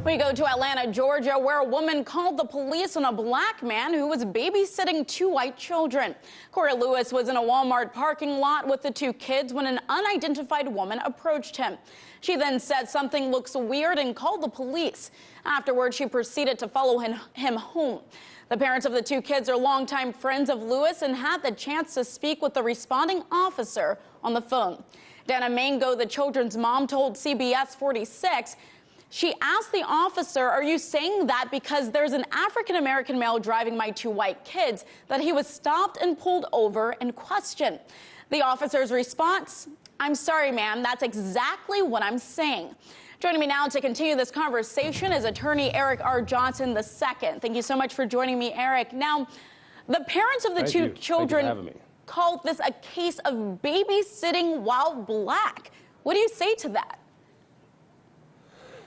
We go to Atlanta, Georgia, where a woman called the police on a black man who was babysitting two white children. Corey Lewis was in a Walmart parking lot with the two kids when an unidentified woman approached him. She then said something looks weird and called the police. Afterward, she proceeded to follow him home. The parents of the two kids are longtime friends of Lewis and had the chance to speak with the responding officer on the phone. Dana Mango, the children's mom, told CBS 46, she asked the officer, "Are you saying that because there's an African-American male driving my two white kids that he was stopped and pulled over and questioned?" The officer's response, "I'm sorry, ma'am, that's exactly what I'm saying." Joining me now to continue this conversation is attorney Eric R. Johnson II. Thank you so much for joining me, Eric. Now, the parents of the two children called this a case of babysitting while black. What do you say to that?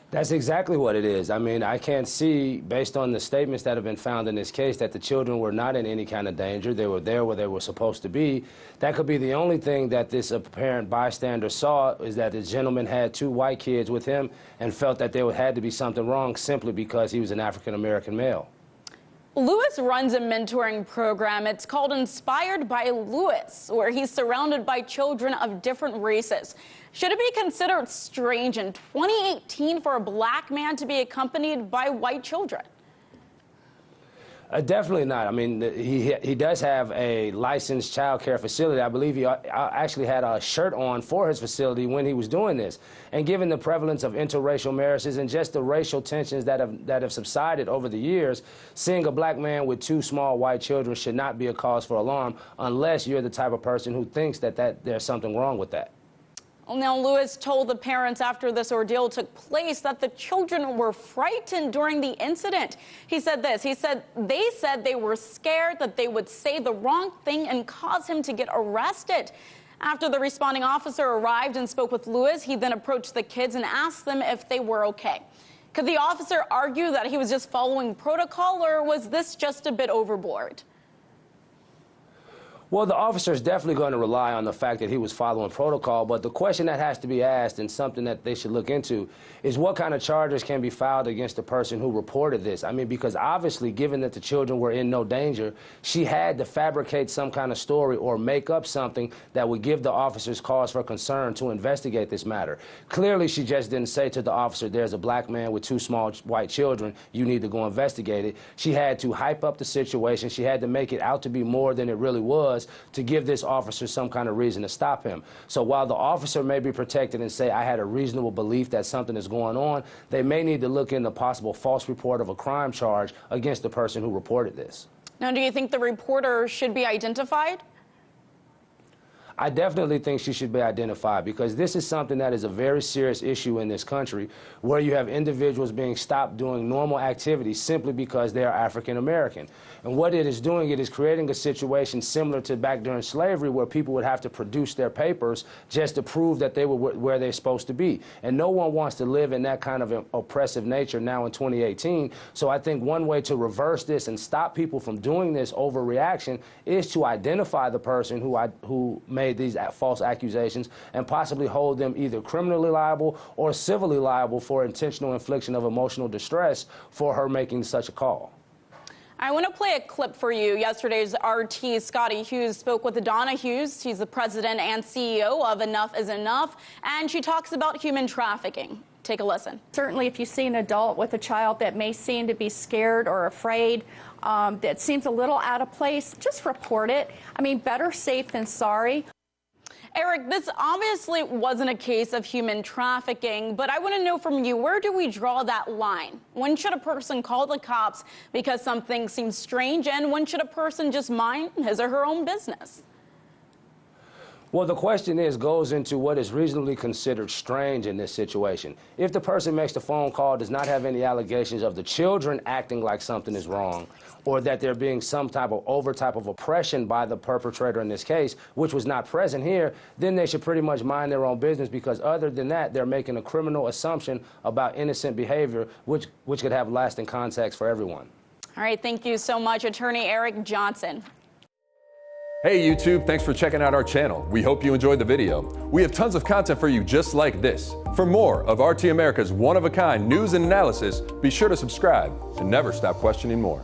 That's exactly what it is. I mean, I can't see, based on the statements that have been found in this case, that the children were not in any kind of danger. They were there where they were supposed to be. That could be the only thing that this apparent bystander saw, is that the gentleman had two white kids with him and felt that there had to be something wrong simply because he was an African-American male. Lewis runs a mentoring program. It's called Inspired by Lewis, where he's surrounded by children of different races. Should it be considered strange in 2018 for a black man to be accompanied by white children? Definitely not. I mean, he does have a licensed child care facility. I believe he actually had a shirt on for his facility when he was doing this. And given the prevalence of interracial marriages and just the racial tensions that have subsided over the years, seeing a black man with two small white children should not be a cause for alarm unless you're the type of person who thinks that there's something wrong with that. Now, Lewis told the parents after this ordeal took place that the children were frightened during the incident. He said this, he said they were scared that they would say the wrong thing and cause him to get arrested. After the responding officer arrived and spoke with Lewis, he then approached the kids and asked them if they were okay. Could the officer argue that he was just following protocol, or was this just a bit overboard? Well, the officer is definitely going to rely on the fact that he was following protocol, but the question that has to be asked, and something that they should look into, is what kind of charges can be filed against the person who reported this? I mean, because obviously, given that the children were in no danger, she had to fabricate some kind of story or make up something that would give the officers cause for concern to investigate this matter. Clearly, she just didn't say to the officer, "There's a black man with two small white children, you need to go investigate it." She had to hype up the situation. She had to make it out to be more than it really was, to give this officer some kind of reason to stop him. So while the officer may be protected and say, "I had a reasonable belief that something is going on," they may need to look into possible false report of a crime charge against the person who reported this. Now, do you think the reporter should be identified? I definitely think she should be identified, because this is something that is a very serious issue in this country, where you have individuals being stopped doing normal activities simply because they are African American. And what it is doing, it is creating a situation similar to back during slavery, where people would have to produce their papers just to prove that they were where they're supposed to be. And no one wants to live in that kind of oppressive nature now in 2018. So I think one way to reverse this and stop people from doing this overreaction is to identify the person who made these false accusations and possibly hold them either criminally liable or civilly liable for intentional infliction of emotional distress for her making such a call. I want to play a clip for you. Yesterday's RT Scotty Hughes spoke with Donna Hughes. She's the president and CEO of Enough is Enough, and she talks about human trafficking. Take a listen. Certainly, if you see an adult with a child that may seem to be scared or afraid, that seems a little out of place, just report it. I mean, better safe than sorry. Eric, this obviously wasn't a case of human trafficking, but I want to know from you, where do we draw that line? When should a person call the cops because something seems strange, and when should a person just mind his or her own business? Well, the question goes into what is reasonably considered strange in this situation. If the person makes the phone call, does not have any allegations of the children acting like something is wrong, or that there being some type of oppression by the perpetrator in this case, which was not present here, then they should pretty much mind their own business, because other than that, they're making a criminal assumption about innocent behavior, which could have lasting context for everyone. All right, thank you so much, attorney Eric Johnson. Hey YouTube, thanks for checking out our channel. We hope you enjoyed the video. We have tons of content for you just like this. For more of RT America's one-of-a-kind news and analysis, be sure to subscribe and never stop questioning more.